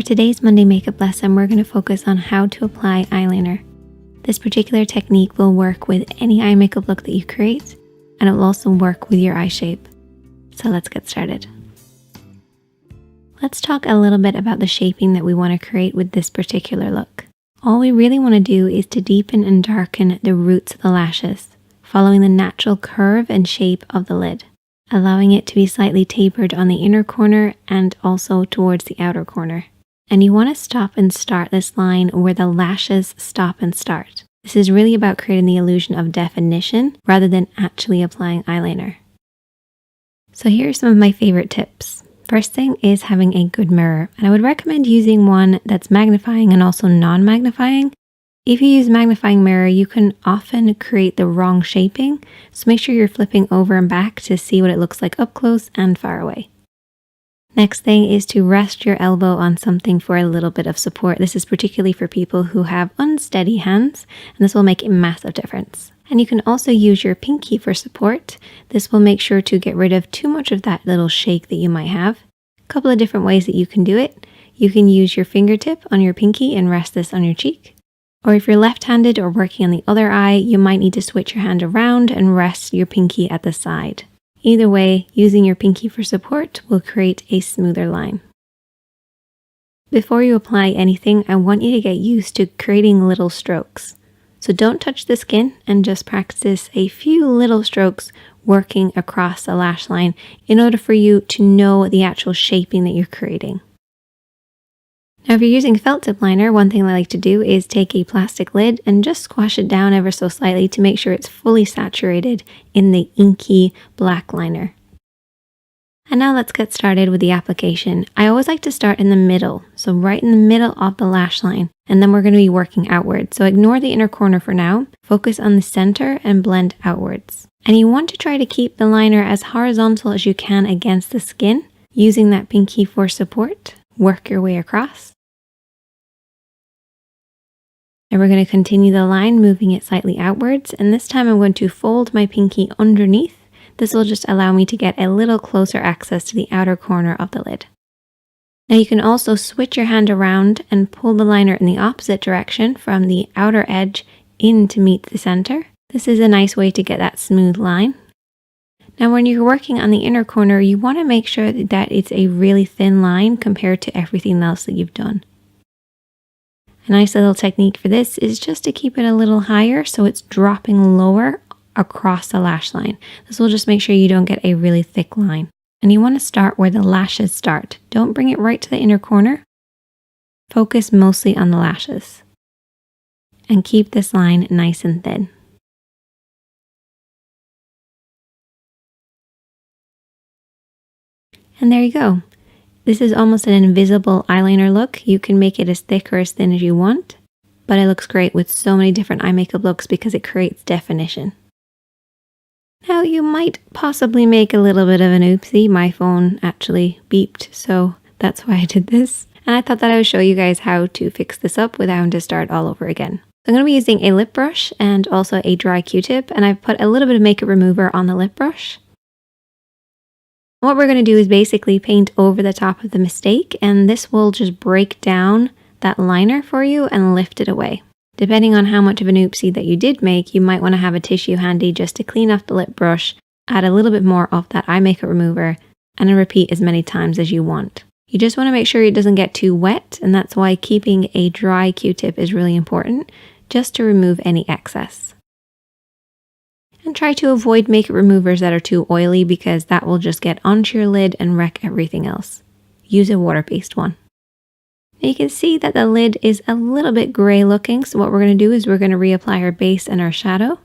today's Monday makeup lesson, we're going to focus on how to apply eyeliner. This particular technique will work with any eye makeup look that you create, and it will also work with your eye shape. So let's get started. Let's talk a little bit about the shaping that we want to create with this particular look. All we really want to do is to deepen and darken the roots of the lashes, following the natural curve and shape of the lid, allowing it to be slightly tapered on the inner corner and also towards the outer corner. And you want to stop and start this line where the lashes stop and start. This is really about creating the illusion of definition rather than actually applying eyeliner. So here are some of my favorite tips. First thing is having a good mirror, and I would recommend using one that's magnifying and also non-magnifying. If you use magnifying mirror, you can often create the wrong shaping, so make sure you're flipping over and back to see what it looks like up close and far away. Next thing is to rest your elbow on something for a little bit of support. This is particularly for people who have unsteady hands, and this will make a massive difference. And you can also use your pinky for support. This will make sure to get rid of too much of that little shake that you might have. A couple of different ways that you can do it. You can use your fingertip on your pinky and rest this on your cheek. Or if you're left-handed or working on the other eye, you might need to switch your hand around and rest your pinky at the side. Either way, using your pinky for support will create a smoother line. Before you apply anything, I want you to get used to creating little strokes. So don't touch the skin and just practice a few little strokes working across the lash line in order for you to know the actual shaping that you're creating. Now, if you're using felt tip liner, one thing I like to do is take a plastic lid and just squash it down ever so slightly to make sure it's fully saturated in the inky black liner. And now let's get started with the application. I always like to start in the middle, so right in the middle of the lash line, and then we're going to be working outward. So ignore the inner corner for now, focus on the center and blend outwards. And you want to try to keep the liner as horizontal as you can against the skin, using that pinky for support. Work your way across. And we're going to continue the line, moving it slightly outwards, and this time I'm going to fold my pinky underneath. This will just allow me to get a little closer access to the outer corner of the lid. Now you can also switch your hand around and pull the liner in the opposite direction from the outer edge in to meet the center. This is a nice way to get that smooth line. Now when you're working on the inner corner, you want to make sure that it's a really thin line compared to everything else that you've done. A nice little technique for this is just to keep it a little higher so it's dropping lower across the lash line. This will just make sure you don't get a really thick line. And you want to start where the lashes start. Don't bring it right to the inner corner. Focus mostly on the lashes. And keep this line nice and thin. And there you go. This is almost an invisible eyeliner look. You can make it as thick or as thin as you want, but it looks great with so many different eye makeup looks because it creates definition. Now you might possibly make a little bit of an oopsie. My phone actually beeped, so that's why I did this. And I thought that I would show you guys how to fix this up without having to start all over again. So I'm going to be using a lip brush and also a dry Q-tip, and I've put a little bit of makeup remover on the lip brush. What we're going to do is basically paint over the top of the mistake, and this will just break down that liner for you and lift it away. Depending on how much of an oopsie that you did make, you might want to have a tissue handy just to clean off the lip brush, add a little bit more of that eye makeup remover, and then repeat as many times as you want. You just want to make sure it doesn't get too wet, and that's why keeping a dry Q-tip is really important, just to remove any excess. And try to avoid makeup removers that are too oily because that will just get onto your lid and wreck everything else. Use a water-based one. You can see that the lid is a little bit gray looking, so what we're going to do is we're going to reapply our base and our shadow.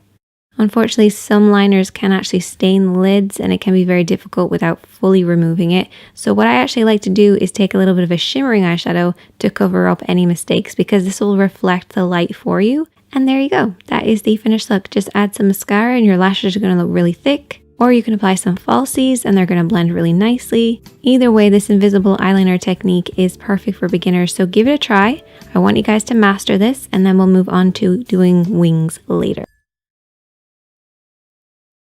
Unfortunately, some liners can actually stain the lids and it can be very difficult without fully removing it. So what I actually like to do is take a little bit of a shimmering eyeshadow to cover up any mistakes because this will reflect the light for you. And there you go. That is the finished look. Just add some mascara and your lashes are going to look really thick. Or you can apply some falsies and they're going to blend really nicely. Either way, this invisible eyeliner technique is perfect for beginners, so give it a try. I want you guys to master this and then we'll move on to doing wings later.